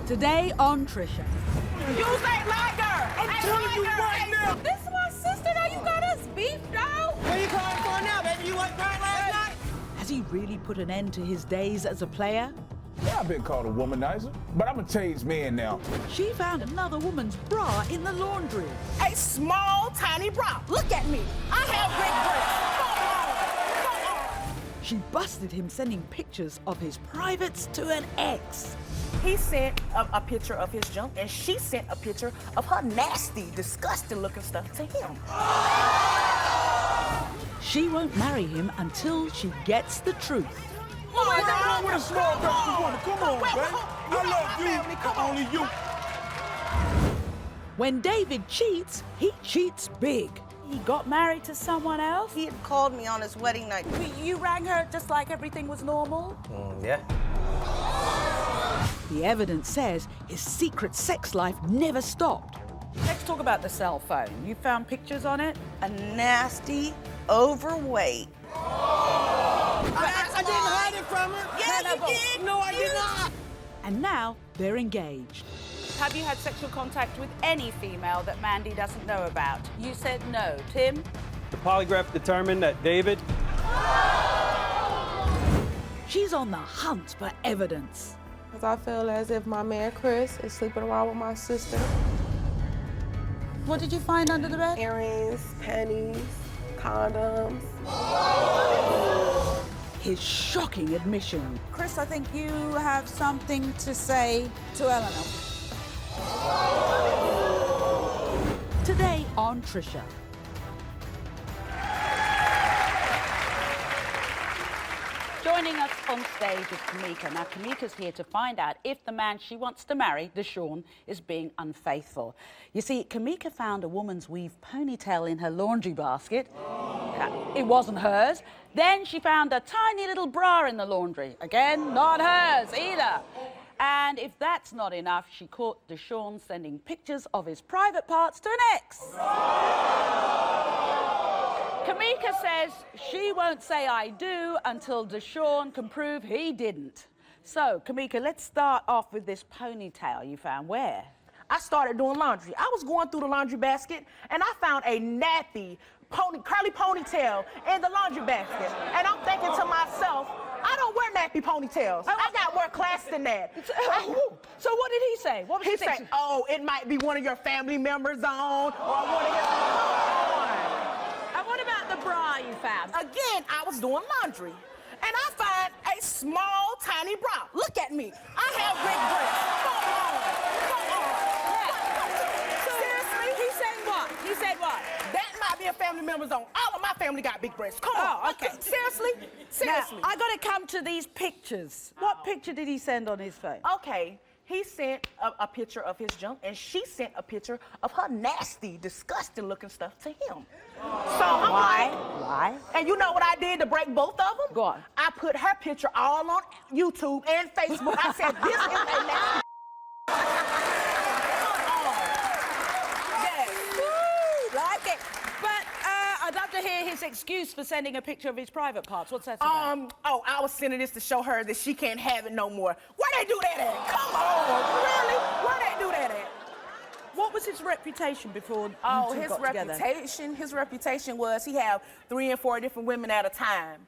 Today on Trisha. You say liar! I'm telling you right now! This is my sister, now you got us beefed out! What are you crying for now, baby? You wasn't crying last night? Has he really put an end to his days as a player? Yeah, I've been called a womanizer, but I'm a changed man now. She found another woman's bra in the laundry. A small, tiny bra. Look at me. I have big breasts. Come on. She busted him sending pictures of his privates to an ex. He sent a picture of his junk, and she sent a picture of her nasty, disgusting-looking stuff to him. She won't marry him until she gets the truth. What's wrong with a small country woman? Come on, baby. I love you. Only you. When David cheats, he cheats big. He got married to someone else. He had called me on his wedding night. You rang her just like everything was normal? Yeah. The evidence says his secret sex life never stopped. Let's talk about the cell phone. You found pictures on it? A nasty, overweight. I didn't hide it from her. Yeah, you did. No, I did not. And now they're engaged. Have you had sexual contact with any female that Mandy doesn't know about? You said no. Tim? The polygraph determined that David... She's on the hunt for evidence. Because I feel as if my man Chris is sleeping around with my sister. What did you find under the bed? Earrings, panties, condoms. His shocking admission. Chris, I think you have something to say to Eleanor. Today on Trisha. Joining us on stage is Kamica. Now, Kamica's here to find out if the man she wants to marry, DeShawn, is being unfaithful. You see, Kamica found a woman's weave ponytail in her laundry basket. It wasn't hers. Then she found a tiny little bra in the laundry. Again, not hers either. And if that's not enough, she caught DeShawn sending pictures of his private parts to an ex. Kamica says she won't say I do until DeShawn can prove he didn't. So, Kamica, let's start off with this ponytail you found. Where? I started doing laundry. I was going through the laundry basket, and I found a nappy, curly ponytail in the laundry basket. And I'm thinking to myself, I don't wear nappy ponytails. I got more class than that. So what did he say? What was he saying? Oh, it might be one of your family members on, or one of your... And what about the bra you found? Again, I was doing laundry, and I find a small, tiny bra. Look at me. I have big breasts. Come on. Seriously? He said what? He said what? That might be a family member's on. All of my family got big breasts. Come on. Oh, okay. Seriously? Seriously. Now, I got to come to these pictures. What picture did he send on his phone? Okay. He sent a picture of his junk, and she sent a picture of her nasty, disgusting-looking stuff to him. So I'm like, Why? and you know what I did to break both of them? Go on. I put her picture all on YouTube and Facebook. I said, this is a nasty... Like it. But I'd love to hear his excuse for sending a picture of his private parts. What's that about? Oh, I was sending this to show her that she can't have it no more. Where they do that at? Come on, really? Where they do that at? What was his reputation before you two his got together? his reputation was he had 3 and 4 different women at a time.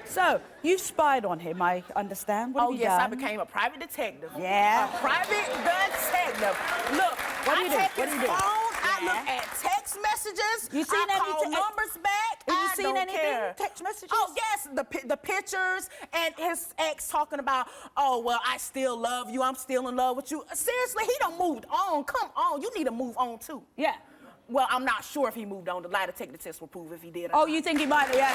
So, you spied on him, I understand. What have you done? I became a private detective. Yeah. A private detective. Look, What do you do? I take What do his you do? phone, I look at text messages, You seen I call any numbers back, Have I you seen don't anything? care. Text messages? Oh, yes, the pictures and his ex talking about, oh, well, I still love you, I'm still in love with you. Seriously, he done moved on. Come on, you need to move on, too. Yeah. Well, I'm not sure if he moved on. The lie detector test will prove if he did or Oh, not. you think he might have, yeah.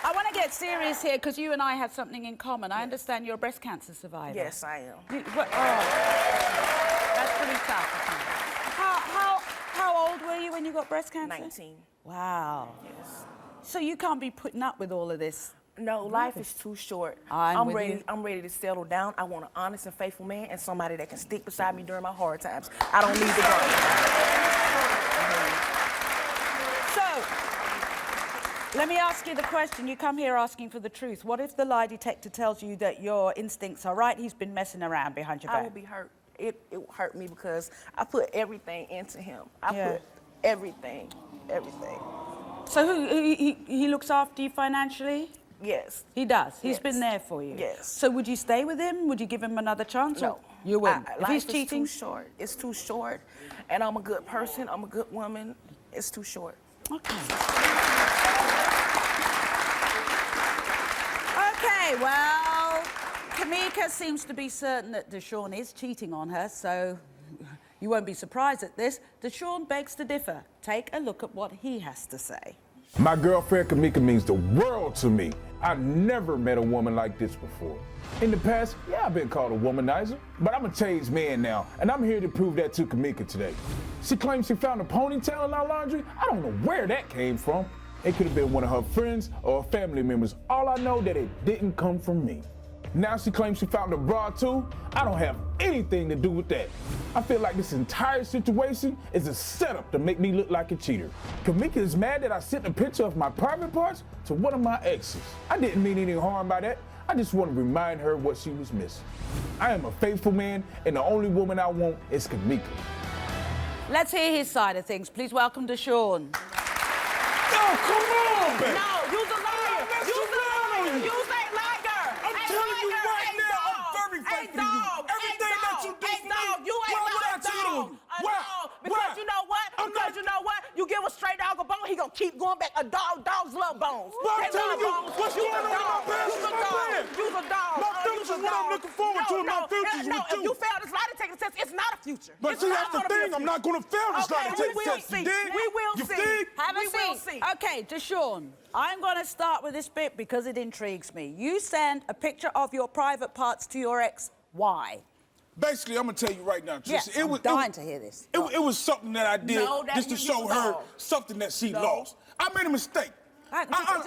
I want to get serious here because you and I have something in common. I understand you're a breast cancer survivor. Yes, I am. That's pretty tough. How old were you when you got breast cancer? 19. Wow. Yes. So you can't be putting up with all of this. No, life is too short. I'm with ready. you. I'm ready to settle down. I want an honest and faithful man and somebody that can stick beside me during my hard times. I don't need to go. Let me ask you the question. You come here asking for the truth. What if the lie detector tells you that your instincts are right? He's been messing around behind your back. I will be hurt. It hurt me because I put everything into him. I Yeah. put everything. So he looks after you financially? Yes. He does? He's Yes. been there for you? Yes. So would you stay with him? Would you give him another chance? No. Or you wouldn't? If he's Life is cheating? too short. It's too short. And I'm a good person. I'm a good woman. It's too short. Okay. Okay, well, Kamica seems to be certain that DeShawn is cheating on her, so you won't be surprised at this. DeShawn begs to differ. Take a look at what he has to say. My girlfriend Kamica means the world to me. I've never met a woman like this before. In the past, yeah, I've been called a womanizer, but I'm a changed man now, and I'm here to prove that to Kamica today. She claims she found a ponytail in our laundry. I don't know where that came from. It could have been one of her friends or family members. All I know that it didn't come from me. Now she claims she found a bra too. I don't have anything to do with that. I feel like this entire situation is a setup to make me look like a cheater. Kamica is mad that I sent a picture of my private parts to one of my exes. I didn't mean any harm by that. I just want to remind her what she was missing. I am a faithful man, and the only woman I want is Kamica. Let's hear his side of things. Please welcome DeShawn. Oh, come on, baby. No, you's a liar. You's a liar. You's a liar. I'm telling you right now, I'm very faithful to you. Everything that you do for me, you ain't why would I no cheat on you? dog. Why? Because you know what? Because you know what? You give a straight dog a bone, he gonna keep going back. Dogs love bones. Well, I'm They telling love you, bones. what's You's going a on in my dog. past You's is a my dog. plan. You's a dog. My future's what I'm looking forward to, and my future's no, with if you fail this lie detector test, it's not a future. But It's see, not that's the gonna be a thing. I'm future. not going to fail this lie Okay, detector we will test. You see. dig? We will You see. dig? Have a We will seat. see. Okay, DeShawn, I'm going to start with this bit because it intrigues me. You send a picture of your private parts to your ex. Why? Basically, I'm going to tell you right now, Trisha. Yes, I'm dying to hear this. It was something that I did No, that just to you show her lost. something that she No. lost. I made a mistake. Right, I'm What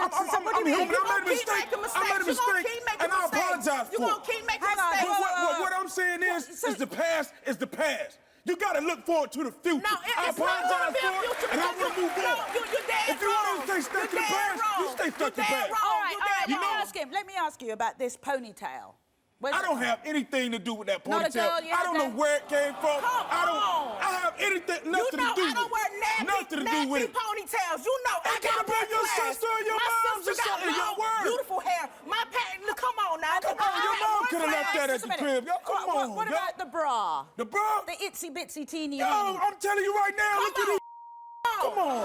do you mean? human. You I gonna made a keep mistake. making I made a mistakes. You gonna mistake, keep making and I mistakes. apologize You for gonna it. keep making Hang on, mistakes. whoa. What I'm saying is the past is the past. You got to look forward to the future. No, I it's not apologize gonna be a for it, future and I because want to move no, on. you're dead If you wrong. want to stay stuck in the You're dead past, you wrong. stay stuck in the You're dead past. wrong. All right, You all right. dead Let me ask you about this ponytail. Where's I it don't from? have anything to do with that Not a ponytail. girl, you I had don't know that? where it came from. Come on. I have anything, nothing You know to do I don't with wear it. Nothing to do with it. ponytails. You know I It could have got been your class. sister or your My mom's or sister got something, your long, word. beautiful hair. My parents, come on now. Come on, your mom could have left that at Just a the minute. crib. Yo, come on, What yo. about the bra? The bra? The itsy bitsy teeny Yo, weeny. I'm telling you right now, look at these. Come on.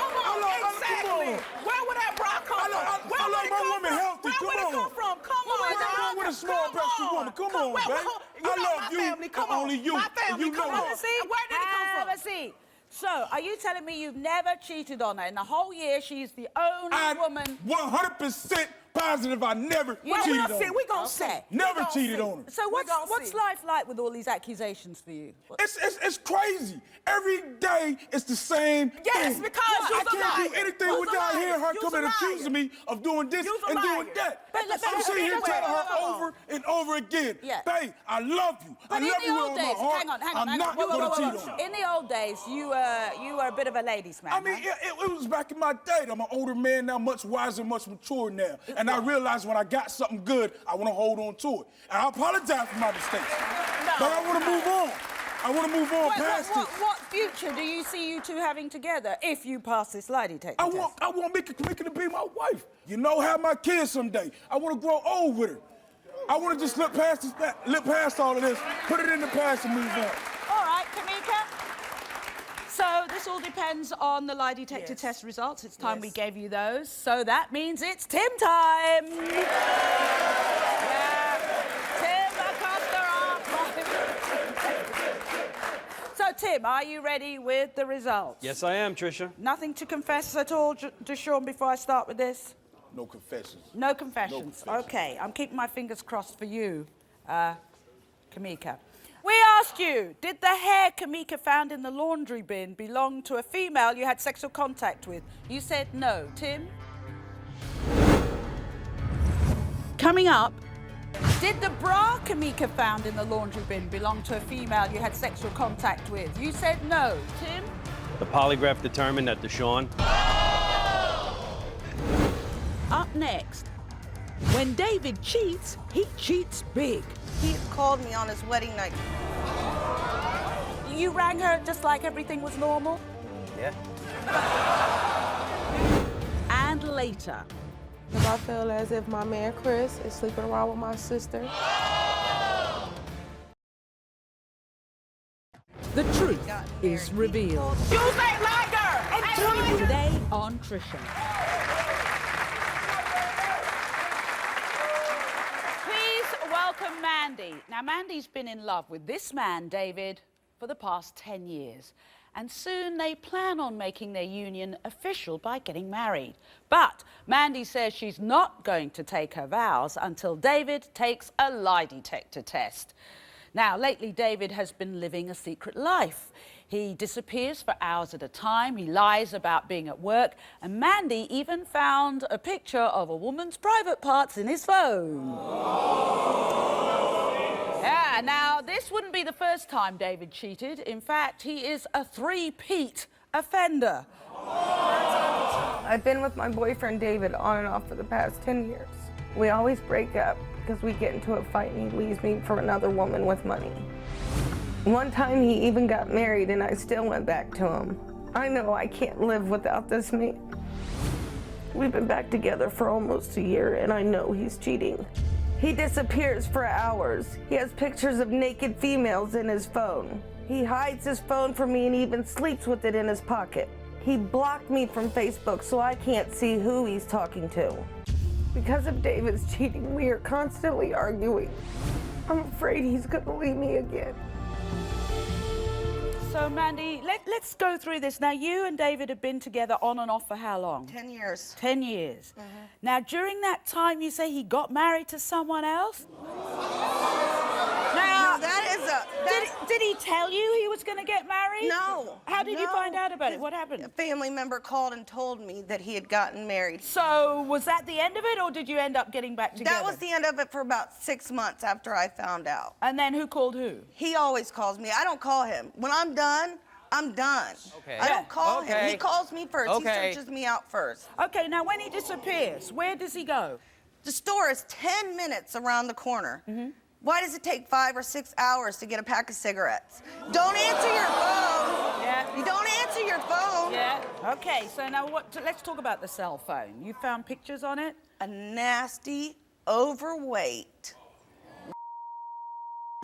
Exactly. Where would that bra come from? Where I would love it my come woman from? healthy. Where would it Come come on. from? Come on. What's wrong with a small breasted woman? Come on, babe. You I know love my you family. Come and on. only you. My family. You Come know on. it. Where did it come Have from? a seat. So, are you telling me you've never cheated on her? In the whole year, she's the only woman... 100% positive I never Well, cheated we'll on see. her. We gonna see. Okay. Never We gonna cheated see. on her. So what's life like with all these accusations for you? It's crazy. Every day it's the same Yes, thing. because I you's a can't do liar. anything You's a without liar. hearing her You's come a and liar. accusing me of doing this You's a and liar. doing that. But I'm sitting here wait, telling her wait. over and over again, Yeah. babe, I love you. But I in love the you with old all days, my heart. hang on. I'm not Whoa, going to whoa, cheat whoa. on her. In the old days, you were a bit of a ladies' man. I mean, it was back in my day. I'm an older man now, much wiser, much mature now. And I realized when I got something good, I want to hold on to it. And I apologize for my mistakes. But I want to move on. I want to move on past it. What future do you see you two having together if you pass this lie detector I test? want Kamica to be my wife. You know, have my kids someday. I want to grow old with her. I want to just look past all of this, put it in the past and move on. All right, Kamica. So this all depends on the lie detector Yes. test results. It's time we Yes. gave you those. So that means it's Tim time. Yeah. Tim Acosta. So Tim, are you ready with the results? Yes, I am, Trisha. Nothing to confess at all, DeShawn, before I start with this? No confessions. No confessions. No confessions. Okay, I'm keeping my fingers crossed for you, Kamica. We asked you, did the hair Kamica found in the laundry bin belong to a female you had sexual contact with? You said no. Tim? Coming up, did the bra Kamica found in the laundry bin belong to a female you had sexual contact with? You said no. Tim? The polygraph determined that DeShawn Up next, when David cheats, he cheats big. He had called me on his wedding night. You rang her just like everything was normal? Yeah. And later, If I feel as if my man Chris is sleeping around with my sister. the truth is revealed. You say liar! Today on Trisha. Please welcome Mandy. Now, Mandy's been in love with this man, David, for the past 10 years. And soon they plan on making their union official by getting married. But Mandy says she's not going to take her vows until David takes a lie detector test. Now, lately, David has been living a secret life. He disappears for hours at a time, he lies about being at work, and Mandy even found a picture of a woman's private parts in his phone. Yeah, now, this wouldn't be the first time David cheated. In fact, he is a three-peat offender. I've been with my boyfriend David on and off for the past 10 years. We always break up because we get into a fight and he leaves me for another woman with money. One time he even got married and I still went back to him. I know I can't live without this man. We've been back together for almost a year and I know he's cheating. He disappears for hours. He has pictures of naked females in his phone. He hides his phone from me and even sleeps with it in his pocket. He blocked me from Facebook so I can't see who he's talking to. Because of David's cheating, we are constantly arguing. I'm afraid he's gonna leave me again. So, Mandy, let's go through this. Now, you and David have been together on and off for how long? 10 years. 10 years. Now, during that time, you say he got married to someone else? Now, That is a... did he tell you he was going to get married? No. How did you no. find out about it? What happened? A family member called and told me that he had gotten married. So, was that the end of it, or did you end up getting back together? That was the end of it for about 6 months after I found out. And then who called who? He always calls me. I don't call him. When I'm done, I'm done. Okay. I don't call him. Okay. He calls me first. Okay. He searches me out first. Okay, now when he disappears, where does he go? The store is 10 minutes around the corner. Why does it take 5 or 6 hours to get a pack of cigarettes? Don't answer your phone. Yeah. You don't answer your phone. Yeah. Okay, so now let's talk about the cell phone. You found pictures on it? A nasty, overweight.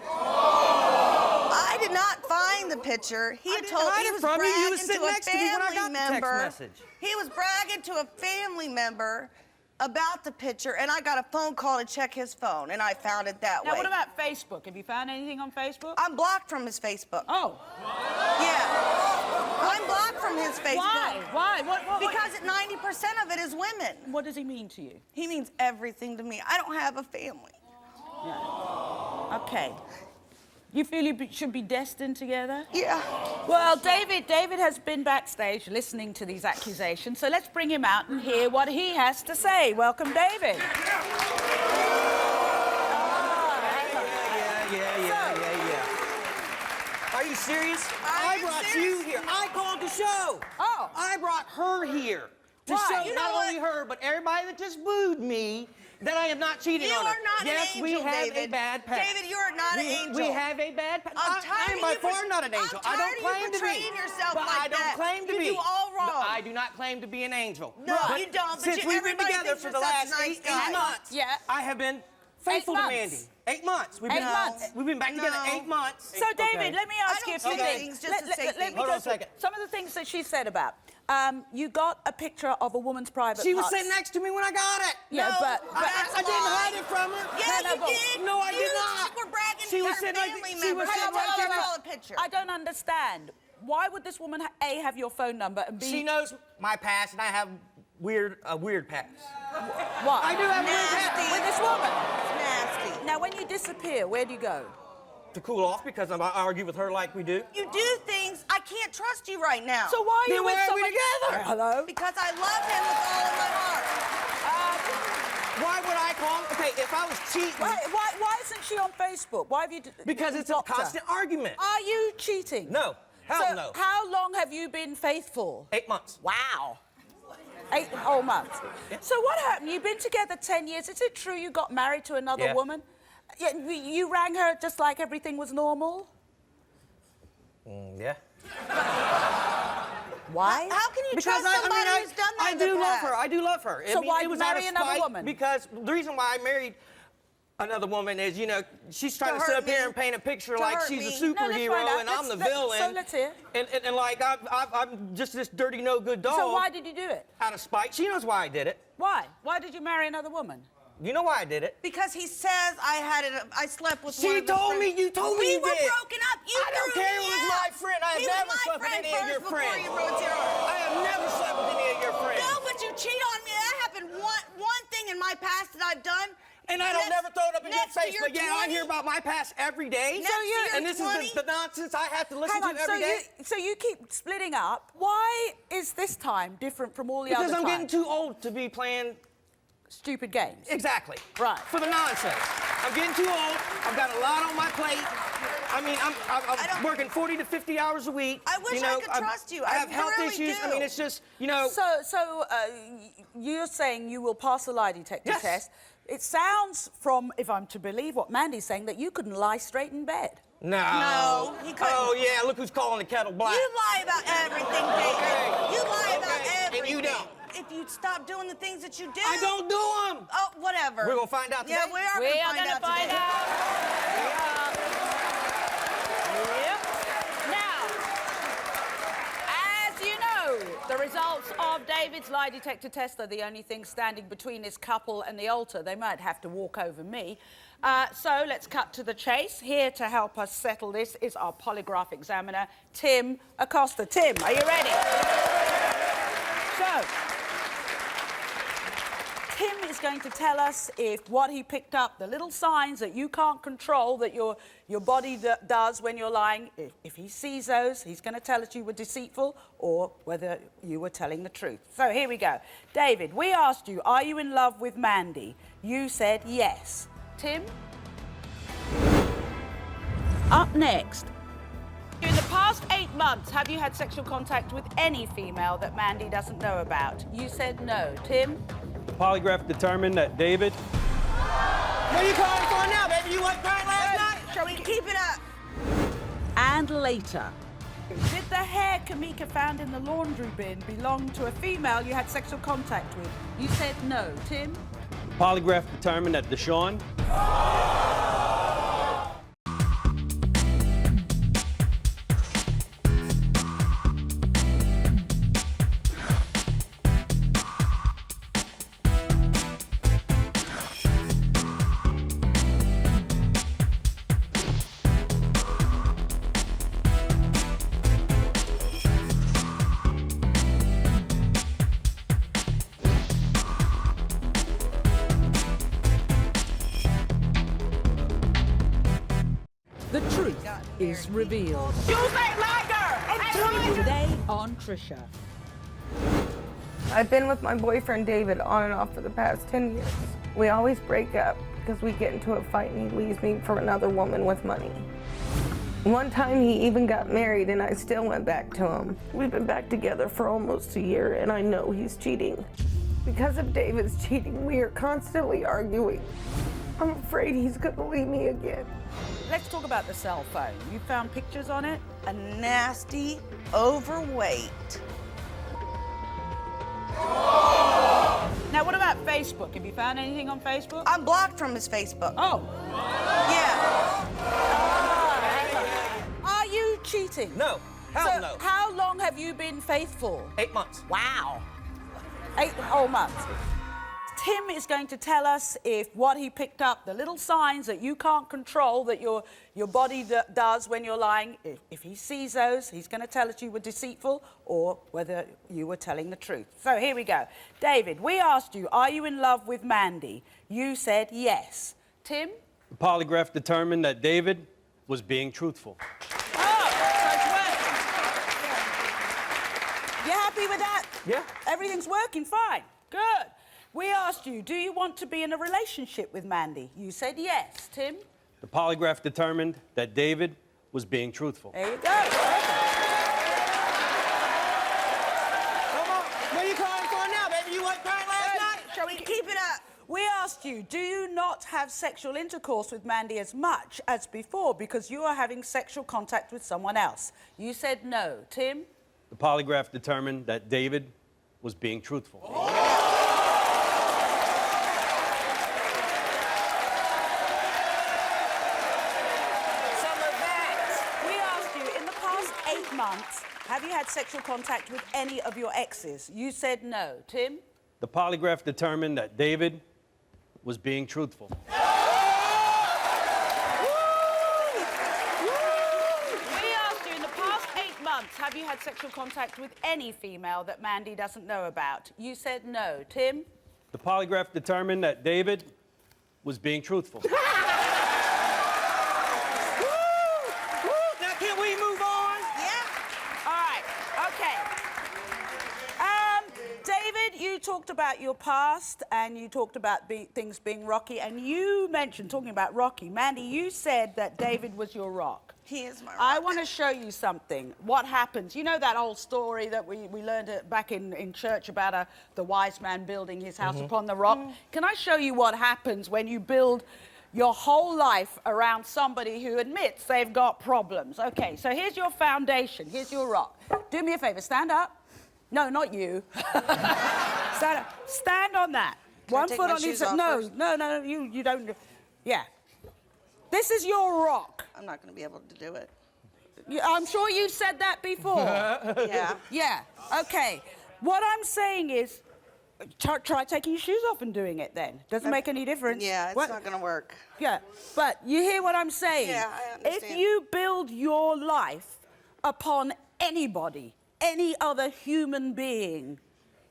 I did not find the picture. He had told hide he it was from you. You bragging was sitting to a next to me when I family got the text member. message. He was bragging to a family member about the picture, and I got a phone call to check his phone, and I found it that Now, way. what about Facebook? Have you found anything on Facebook? I'm blocked from his Facebook. Oh. Yeah. I'm blocked from his Facebook. Why? Why? What? Because 90% of it is women. What does he mean to you? He means everything to me. I don't have a family. Okay. You feel you should be destined together? Yeah. Well, David has been backstage listening to these accusations, so let's bring him out and hear what he has to say. Welcome, David. Are you serious? I am brought serious. you here. I called the show. Oh. I brought her here to Why? show You not know only her, but everybody that just booed me that I am not cheating You on her. are not yes, an angel, we have David. a bad past. David, you are not an angel. We have a bad past. I'm tired I am of by you far not an angel. I don't claim to be. portraying yourself but like I don't that. claim to You be. do all wrong. No, I do not claim to be an angel. No, But you don't, but since you- we've been everybody together thinks for you're the such a last nice guy. 8 months, Yeah. I have been faithful to months. Mandy. 8 months. We've 8 been months. We've been back together No. 8 months. So, David, let me ask I you a don't few say things. things just to say Let me things. Hold go on a through second. some of the things that she said about. You got a picture of a woman's private She was parts. sitting next to me when I got it. Yeah, No, but that's I didn't a lie. hide it from her. Yeah, No, you but- did. No, I did You not. were bragging She to was her sitting right family there. She members. was sitting How right about there. I saw the picture? I don't understand. Why would this woman A, have your phone number, and B, She knows my past, and I have a weird past. what? I do have a weird Nasty. past. With this woman. It's nasty. Now, when you disappear, where do you go? To cool off because I argue with her like we do. You do things. I can't trust you right now. So why are Then you why with are we someone... together? Hello? Because I love him with all of my heart. Why would I call? Okay, if I was cheating, Why isn't she on Facebook? Why have you... because it's a blocked her? constant argument. Are you cheating? No, hell So no. how long have you been faithful? 8 months. Wow. 8 whole months. So what happened? You've been together 10 years. Is it true you got married to another woman? Yeah, you rang her just like everything was normal? Yeah. Why? How can you trust somebody who's done that in the past? I do love her. So why it was marry out of another spite woman? Because the reason why I married another woman is, you know, she's trying to sit up here and paint a picture like she's a superhero and I'm the villain. So let's hear. And like, I'm just this dirty, no good dog. So why did you do it? Out of spite. She knows why I did it. Why? Why did you marry another woman? You know why I did it? Because he says I slept with one She of his told me, friends. you told me you did. We were broken up. You I don't threw care. me It was out. my friend. I have He was never my slept with friend any of your first friends. before you broke your heart. I have never slept with any of your friends. No, but you cheat on me. That happened one thing in my past that I've done. And I don't never throw it up in your face, but yeah, I 20, hear about my past every day. And this is the nonsense I have to listen to every day. So you keep splitting up. Why is this time different from all the other times? Because I'm getting too old to be playing stupid games. Exactly. Right. For the nonsense. I'm getting too old. I've got a lot on my plate. I mean, I'm working 40 to 50 hours a week. I wish I could trust you. I have health really issues. do. I mean, it's just, you know. So you're saying you will pass a lie detector test. It sounds from, if I'm to believe what Mandy's saying, that you couldn't lie straight in bed. No, he couldn't. Oh, yeah, look who's calling the kettle black. You lie about everything, David. You lie about everything. And you don't. If you stop doing the things that you do. I don't do them. Oh, whatever. We're going to find out today. Yeah, we are going to find out today. Yep. Now, as you know, the results of David's lie detector test are the only thing standing between this couple and the altar. They might have to walk over me. So let's cut to the chase. Here to help us settle this is our polygraph examiner, Tim Acosta. Tim, are you ready? So, Tim is going to tell us if what he picked up, the little signs that you can't control that your body does when you're lying, if he sees those, he's going to tell us you were deceitful or whether you were telling the truth. So here we go. David, we asked you, are you in love with Mandy? You said yes. Tim? Up next. In the past 8 months, have you had sexual contact with any female that Mandy doesn't know about? You said no. Tim? The polygraph determined that David... What are you calling for now, baby? You wasn't crying last night? Shall we keep it up? And later. Did the hair Kamica found in the laundry bin belong to a female you had sexual contact with? You said no. Tim? The polygraph determined that DeShawn... The truth is revealed. You say liar! Today on Trisha. I've been with my boyfriend David on and off for the past 10 years. We always break up because we get into a fight and he leaves me for another woman with money. One time he even got married and I still went back to him. We've been back together for almost a year and I know he's cheating. Because of David's cheating, we are constantly arguing. I'm afraid he's gonna leave me again. Let's talk about the cell phone. You found pictures on it? A nasty, overweight. Now, what about Facebook? Have you found anything on Facebook? I'm blocked from his Facebook. Oh. Yeah. Are you cheating? No. Hell So no. how long have you been faithful? 8 months. Wow. 8 whole months. Tim is going to tell us if what he picked up, the little signs that you can't control that your body does when you're lying, if he sees those, he's going to tell us you were deceitful or whether you were telling the truth. So here we go. David, we asked you, are you in love with Mandy? You said yes. Tim? The polygraph determined that David was being truthful. Oh, so it's working. You happy with that? Yeah. Everything's working fine. Good. We asked you, do you want to be in a relationship with Mandy? You said yes. Tim? The polygraph determined that David was being truthful. There you go. Come on. What are you calling for now, baby? We asked you, do you not have sexual intercourse with Mandy as much as before because you are having sexual contact with someone else? You said no. Tim? The polygraph determined that David was being truthful. Some of that. We asked you, in the past 8 months, have you had sexual contact with any of your exes? You said no. Tim? The polygraph determined that David was being truthful. We asked you, in the past 8 months, have you had sexual contact with any female that Mandy doesn't know about? You said no. Tim? The polygraph determined that David was being truthful. Now, can we move on? Yeah. All right. Okay. David, you talked about your past and you talked about things being rocky, and you mentioned, talking about Rocky, Mandy, you said that David was your rock. He is my rock. I want to show you something. What happens? You know that old story that we learned back in church about the wise man building his house upon the rock? Can I show you what happens when you build your whole life around somebody who admits they've got problems? Okay, so here's your foundation. Here's your rock. Do me a favor, stand up. No, not you. Stand up. Stand on that. Can I One take foot my on each shoes side. off No, first? no, you don't. Yeah. This is your rock. I'm not going to be able to do it. I'm sure you said that before. Yeah. Yeah. Okay. What I'm saying is, try taking your shoes off and doing it then. Doesn't make any difference. Yeah, it's not going to work. Yeah. But you hear what I'm saying? Yeah, I understand. If you build your life upon anybody, any other human being,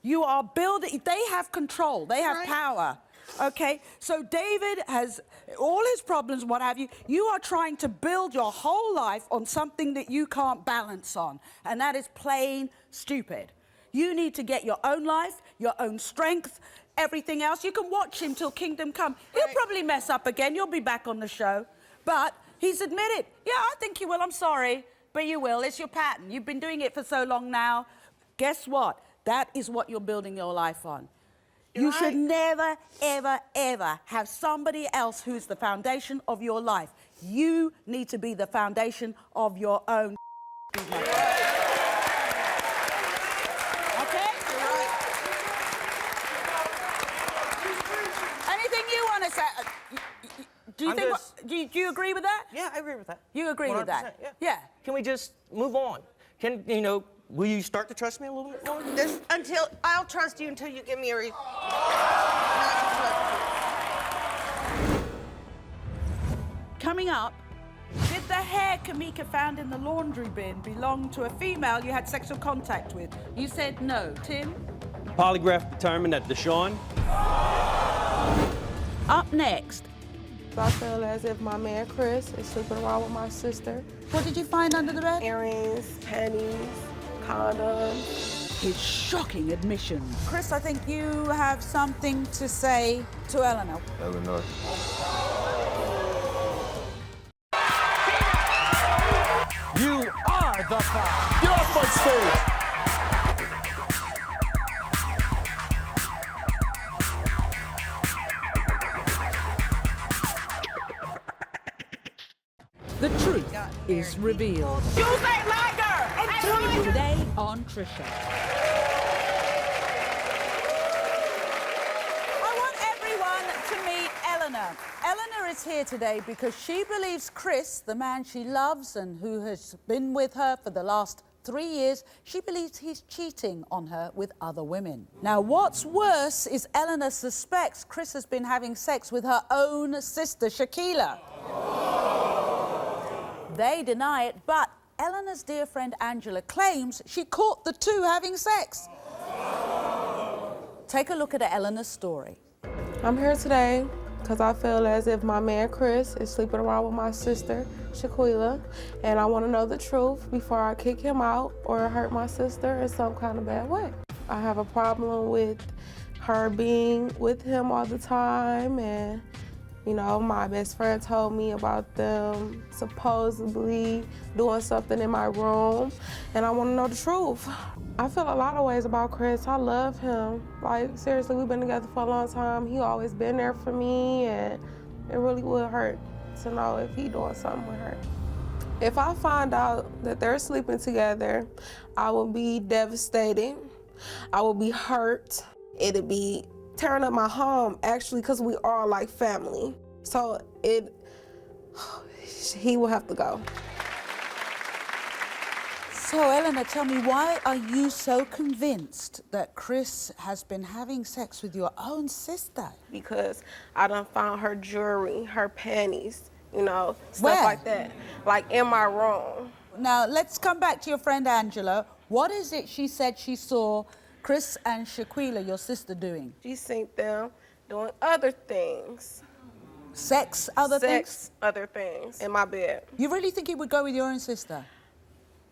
you are building, they have control, they have power. Okay, so David has all his problems, what have you. You are trying to build your whole life on something that you can't balance on, and that is plain stupid. You need to get your own life, your own strength, everything else. You can watch him till kingdom come. He'll probably mess up again. You'll be back on the show. But he's admitted, yeah, I think you will. I'm sorry, but you will. It's your pattern. You've been doing it for so long now. Guess what? That is what you're building your life on. You should never, ever, ever have somebody else who's the foundation of your life. You need to be the foundation of your own. Okay? Anything you want to say? Do you agree with that? Yeah, I agree with that. You agree with that? Yeah. Can we just move on? Will you start to trust me a little bit more? I'll trust you until you give me a reason. Coming up, did the hair Kamica found in the laundry bin belong to a female you had sexual contact with? You said no. Tim? Polygraph determined that DeShawn. Up next. I feel as if my man Chris is sleeping around with my sister. What did you find under the bed? Earrings, pennies, condoms. His shocking admission. Chris, I think you have something to say to Eleanor. Eleanor. You are the foul. Get off my stage. The truth is revealed. You say liar! Today on Trisha. I want everyone to meet Eleanor. Eleanor is here today because she believes Chris, the man she loves and who has been with her for the last 3 years, she believes he's cheating on her with other women. Now, what's worse is Eleanor suspects Chris has been having sex with her own sister, Shakila. They deny it, but Eleanor's dear friend Angela claims she caught the two having sex. Take a look at Eleanor's story. I'm here today because I feel as if my man Chris is sleeping around with my sister, Shakila, and I want to know the truth before I kick him out or hurt my sister in some kind of bad way. I have a problem with her being with him all the time, and You know, my best friend told me about them supposedly doing something in my room, and I want to know the truth. I feel a lot of ways about Chris. I love him. Like, seriously, we've been together for a long time. He always been there for me, and it really would hurt to know if he doing something with her. If I find out that they're sleeping together, I will be devastated. I will be hurt. It'd be tearing up my home, actually, because we are like family. So he will have to go. So, Eleanor, tell me, why are you so convinced that Chris has been having sex with your own sister? Because I done found her jewelry, her panties, you know, stuff Where? like that, like in my room. Now, let's come back to your friend Angela. What is it she said she saw Chris and Shakila, your sister, doing? She seen them doing other things. Sex, other things? Other things in my bed. You really think he would go with your own sister?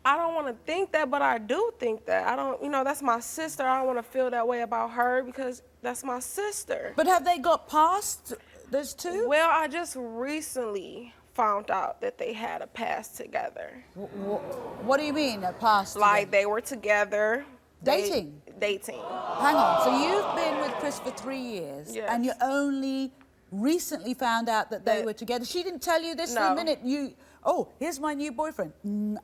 I don't want to think that, but I do think that. I don't, you know, that's my sister. I don't want to feel that way about her because that's my sister. But have they got past those two? Well, I just recently found out that they had a past together. What do you mean, a past? Like, they were together. Dating? Dating. Hang on, so you've been with Chris for 3 years, Yes. and you only recently found out that they were together. She didn't tell you this the minute you, oh, here's my new boyfriend.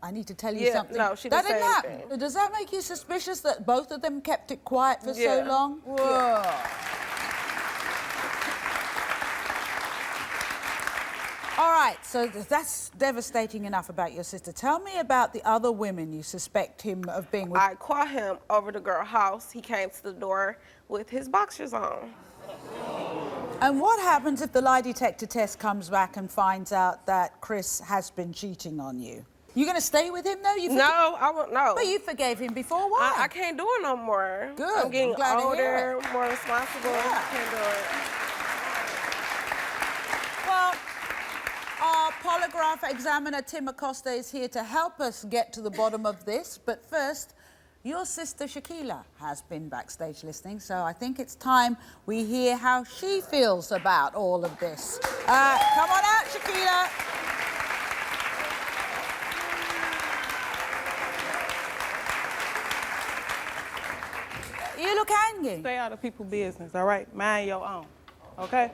I need to tell you something. No, she didn't say happen. anything. Does that make you suspicious that both of them kept it quiet for so long? Whoa. Yeah. All right, so that's devastating enough about your sister. Tell me about the other women you suspect him of being with. I caught him over the girl's house. He came to the door with his boxers on. And what happens if the lie detector test comes back and finds out that Chris has been cheating on you? You gonna stay with him though? No, I won't. No. But you forgave him before. Why? I can't do it no more. Good. I'm getting glad to hear older, it. more responsible. Yeah. I can't do it. Well, our polygraph examiner Tim Acosta is here to help us get to the bottom of this. But first, your sister Shakila has been backstage listening, so I think it's time we hear how she feels about all of this. Come on out, Shakila. You look angry. Stay out of people's business, all right? Mind your own, okay?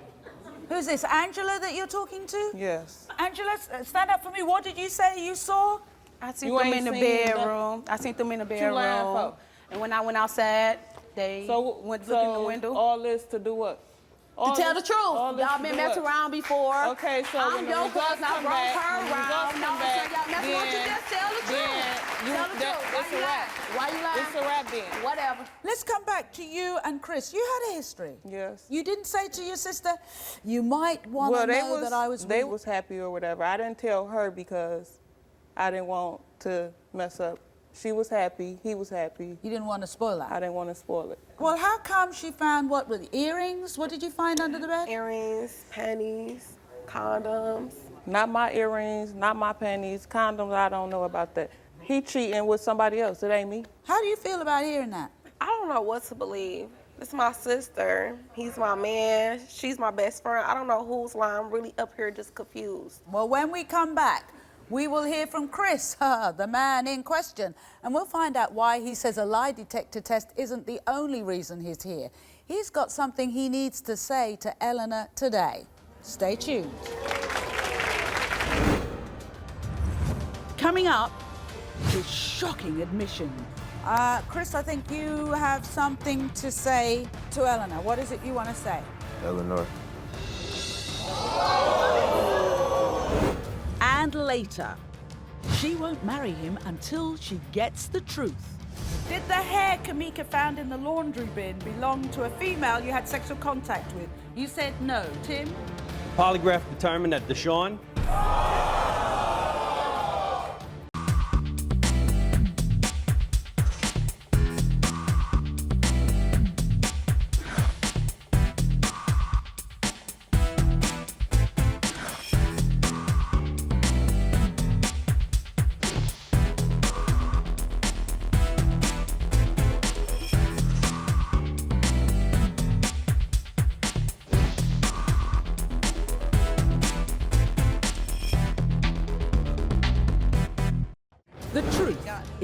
Who's this, Angela that you're talking to? Yes. Angela, stand up for me. What did you say you saw? I seen them in the bedroom. I seen them in the bedroom. And when I went outside, they went look in the window. All this to do what? To tell the truth. Y'all been messed around before. Okay, so I'm your cousin. I brought her around. No, so y'all messing with you, just tell the truth. Tell the truth. It's a wrap. Why you lying? It's a wrap then. Whatever. Let's come back to you and Chris. You had a history. Yes. You didn't say to your sister, you might want to know that I was... They was happy or whatever. I didn't tell her because I didn't want to mess up. She was happy. He was happy. You didn't want to spoil that? I didn't want to spoil it. Well, how come she found what? With earrings? What did you find under the bed? Earrings, panties, condoms. Not my earrings, not my panties, condoms, I don't know about that. He cheating with somebody else, it ain't me. How do you feel about hearing that? I don't know what to believe. It's my sister. He's my man. She's my best friend. I don't know whose line. I'm really up here just confused. Well, when we come back, we will hear from Chris, the man in question, and we'll find out why he says a lie detector test isn't the only reason he's here. He's got something he needs to say to Eleanor today. Stay tuned. Coming up, his shocking admission. Chris, I think you have something to say to Eleanor. What is it you want to say? Eleanor. And later, she won't marry him until she gets the truth. Did the hair Kamica found in the laundry bin belong to a female you had sexual contact with? You said no. Tim? Polygraph determined that DeShawn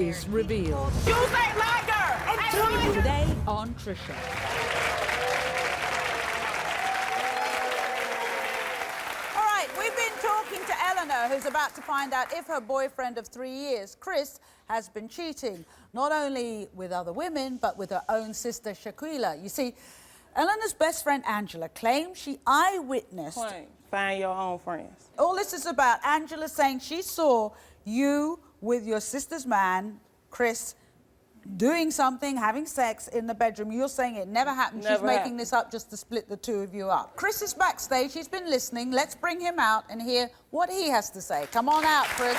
is revealed. You say liar! Today on Trisha. All right, we've been talking to Eleanor, who's about to find out if her boyfriend of 3 years, Chris, has been cheating, not only with other women, but with her own sister, Shakila. You see, Eleanor's best friend, Angela, claims she eyewitnessed... Find your own friends. All this is about Angela saying she saw you with your sister's man, Chris, doing something, having sex in the bedroom. You're saying it never happened. She's making this up just to split the two of you up. Chris is backstage. He's been listening. Let's bring him out and hear what he has to say. Come on out, Chris.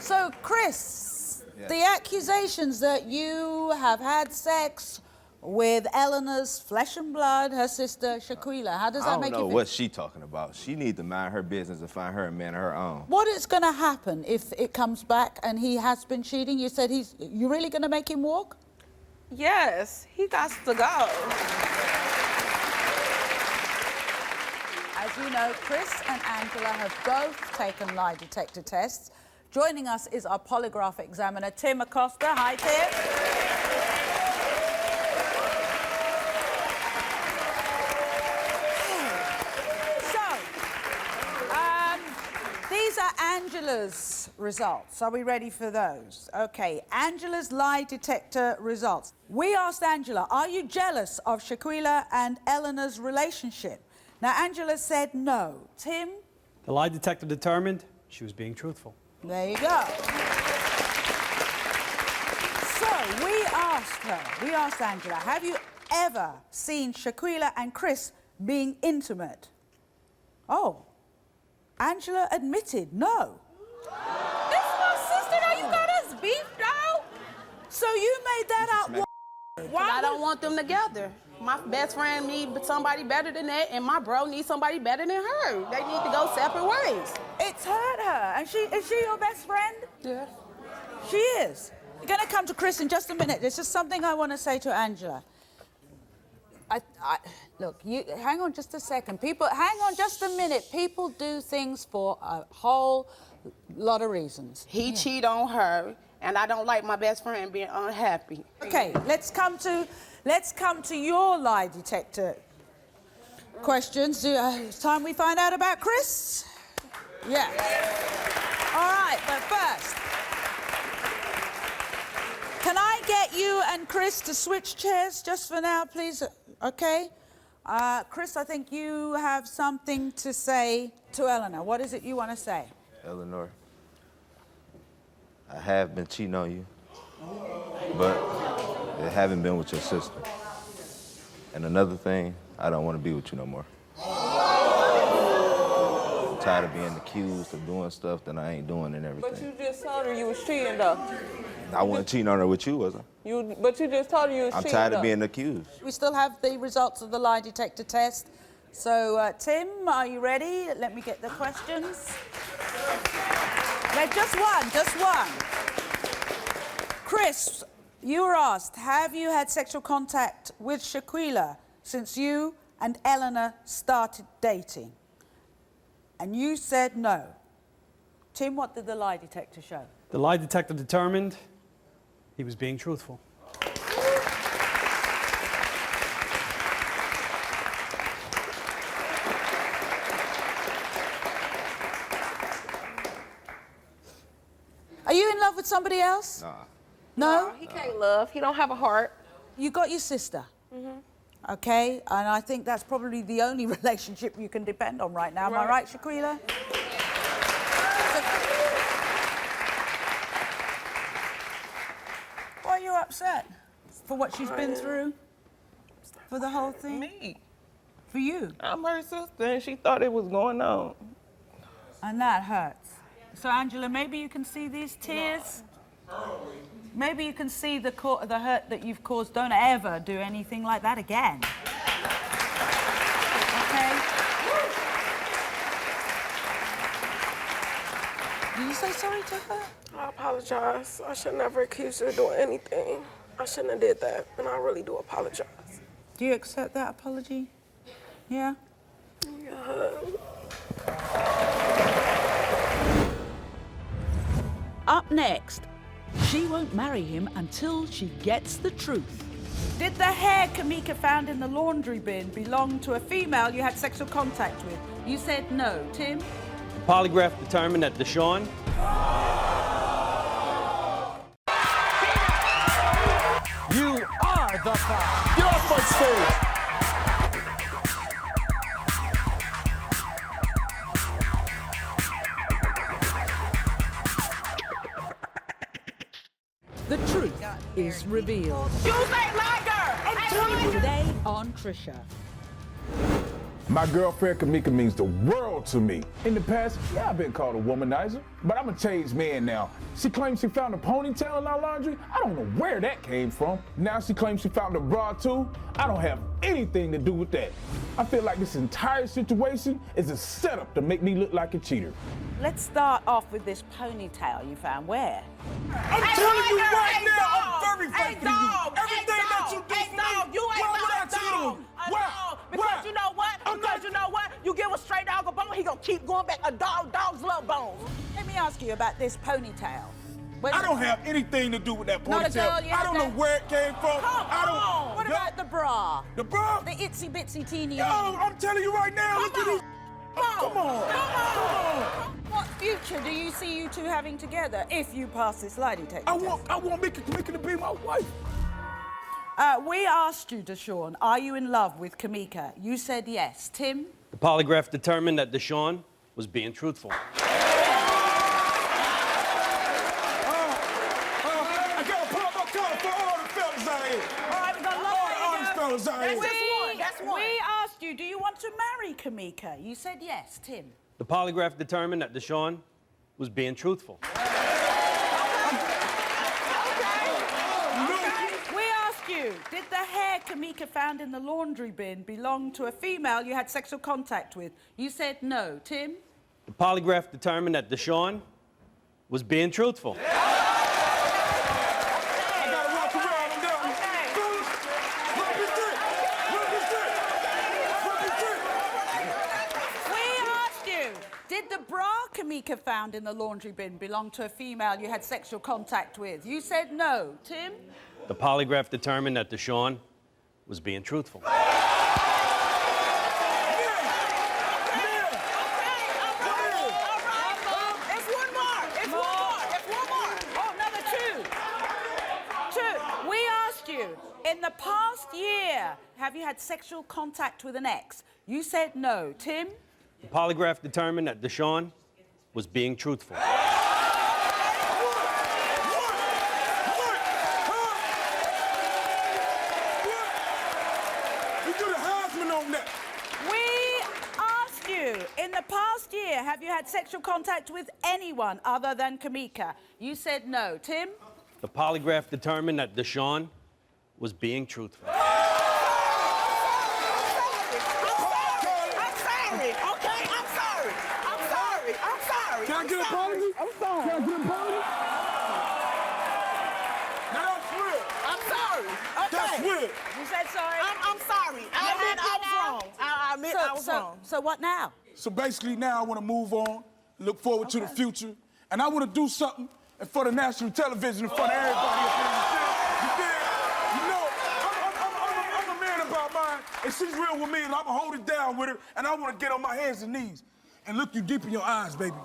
So, Chris, the accusations that you have had sex with Eleanor's flesh and blood, her sister, Shakila, how does that make you feel? I don't know what she's talking about. She needs to mind her business and find her a man of her own. What is going to happen if it comes back and he has been cheating? You said you're really going to make him walk? Yes, he got to go. As you know, Chris and Angela have both taken lie detector tests. Joining us is our polygraph examiner, Tim Acosta. Hi, Tim. So, these are Angela's results. Are we ready for those? Okay, Angela's lie detector results. We asked Angela, are you jealous of Shakila and Eleanor's relationship? Now, Angela said no. Tim? The lie detector determined she was being truthful. There you go. So we asked Angela, have you ever seen Shakila and Chris being intimate? Oh, Angela admitted no. This my sister, now you got us beef, dog. So you made that up. Why? I don't want them together. My best friend needs somebody better than that, and my bro needs somebody better than her. They need to go separate ways. It's hurt her. And is she your best friend? Yeah. She is. We're going to come to Chris in just a minute. There's just something I want to say to Angela. Look, hang on just a second. Hang on just a minute. People do things for a whole lot of reasons. He cheat on her, and I don't like my best friend being unhappy. Okay, let's come to your lie detector questions. It's time we find out about Chris? Yeah. All right, but first, can I get you and Chris to switch chairs just for now, please? Okay? Chris, I think you have something to say to Eleanor. What is it you want to say? Eleanor, I have been cheating on you, but it haven't been with your sister. And another thing, I don't want to be with you no more. I'm tired of being accused of doing stuff that I ain't doing and everything. But you just told her you was cheating, though. I wasn't cheating on her with you, was I? But you just told her you was cheating, I'm tired of though. being accused. We still have the results of the lie detector test. So, Tim, are you ready? Let me get the questions. No, just one. Chris, you were asked, have you had sexual contact with Shakila since you and Eleanor started dating? And you said no. Tim, what did the lie detector show? The lie detector determined he was being truthful. Are you in love with somebody else? Nah. No? He can't love. He don't have a heart. You got your sister. Okay, and I think that's probably the only relationship you can depend on right now. Am I right, Shakila? Why are you upset? For what she's been through? For the whole thing? Me. For you? I'm her sister, and she thought it was going on. And that hurts. So, Angela, maybe you can see these tears? Maybe you can see the hurt that you've caused. Don't ever do anything like that again. Okay? Did you say sorry to her? I apologize. I should never accuse her of doing anything. I shouldn't have did that, and I really do apologize. Do you accept that apology? Yeah? Yeah. Up next, she won't marry him until she gets the truth. Did the hair Kamica found in the laundry bin belong to a female you had sexual contact with? You said no. Tim? The polygraph determined that DeShawn You are the foul. Get off my stage. The truth is revealed. You say liar! Today on Trisha. My girlfriend Kamica means the world to me. In the past, yeah, I've been called a womanizer, but I'm a changed man now. She claims she found a ponytail in our laundry. I don't know where that came from. Now she claims she found a bra too. I don't have anything to do with that. I feel like this entire situation is a setup to make me look like a cheater. Let's start off with this ponytail you found. Where? I'm telling you right now, I'm very faithful to you. Everything that you do for me, you ain't why would I cheat on you? Why? Because you know what? Because you know what? You give a straight dog a bone, he gonna keep going back. Dogs love bones. Let me ask you about this ponytail. I don't have anything to do with that Not a girl, ponytail. you I had don't that- know where it came from. What about the bra? The bra? The itsy bitsy teeny. Yo, I'm telling you right now, look at these. Come on. What future do you see you two having together if you pass this lie detector I want Mickey to be my wife. We asked you, DeShawn, are you in love with Kamica? You said yes. Tim? The polygraph determined that DeShawn was being truthful. I gotta pull up my car for all the fellas out here. All right, we're gonna love All the fellas out here. That's one. We asked you, do you want to marry Kamica? You said yes. Tim? The polygraph determined that DeShawn was being truthful. We asked you, did the hair Kamica found in the laundry bin belong to a female you had sexual contact with? You said no. Tim? The polygraph determined that DeShawn was being truthful. Did the bra Kamica found in the laundry bin belong to a female you had sexual contact with? You said no. Tim? The polygraph determined that DeShawn was being truthful. In the past year, have you had sexual contact with an ex? You said no. Tim? The polygraph determined that DeShawn was being truthful. We asked you, in the past year, have you had sexual contact with anyone other than Kamica? You said no. Tim? The polygraph determined that DeShawn was being truthful. I'm sorry. Can I get a apology? I'm sorry. Can I get an apology? Now that's real. I'm sorry. Okay. That's real. You said sorry? I'm sorry. I admit I was wrong. I admit I was wrong. So what now? So basically now I want to move on, look forward to the future, and I want to do something for the national television in front of everybody. You dig? You know, I'm a man about mine, and she's real with me, and I'm going to hold it down with her, and I want to get on my hands and knees and look you deep in your eyes, baby,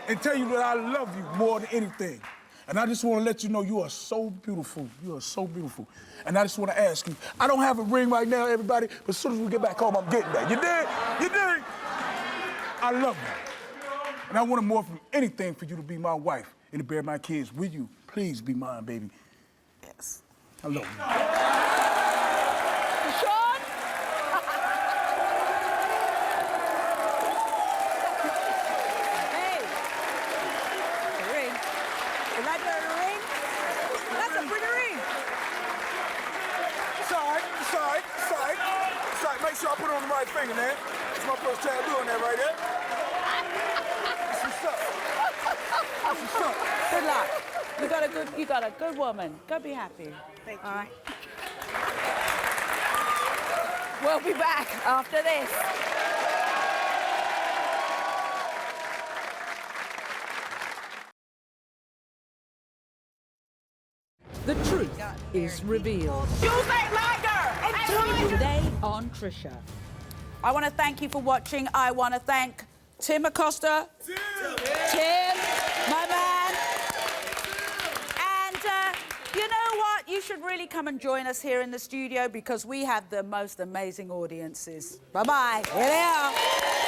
and tell you that I love you more than anything. And I just want to let you know you are so beautiful. You are so beautiful. And I just want to ask you, I don't have a ring right now, everybody, but as soon as we get back home, I'm getting that. You dig? You dig? I love you. And I want more from anything for you to be my wife and to bear my kids. Will you please be mine, baby? Yes. I love you. DeShawn? Hey. The ring. You like the ring? That's a pretty ring. Sorry. Make sure I put it on the right finger, man. It's my first time doing that right there. That's what's up. Good luck. You got a good woman. Go be happy. Thank you. All right. We'll be back after this. is revealed. You say liar! Today on Trisha. I want to thank you for watching. I want to thank Tim Acosta. Tim, my man. And you know what? You should really come and join us here in the studio because we have the most amazing audiences. Bye-bye. Here they are.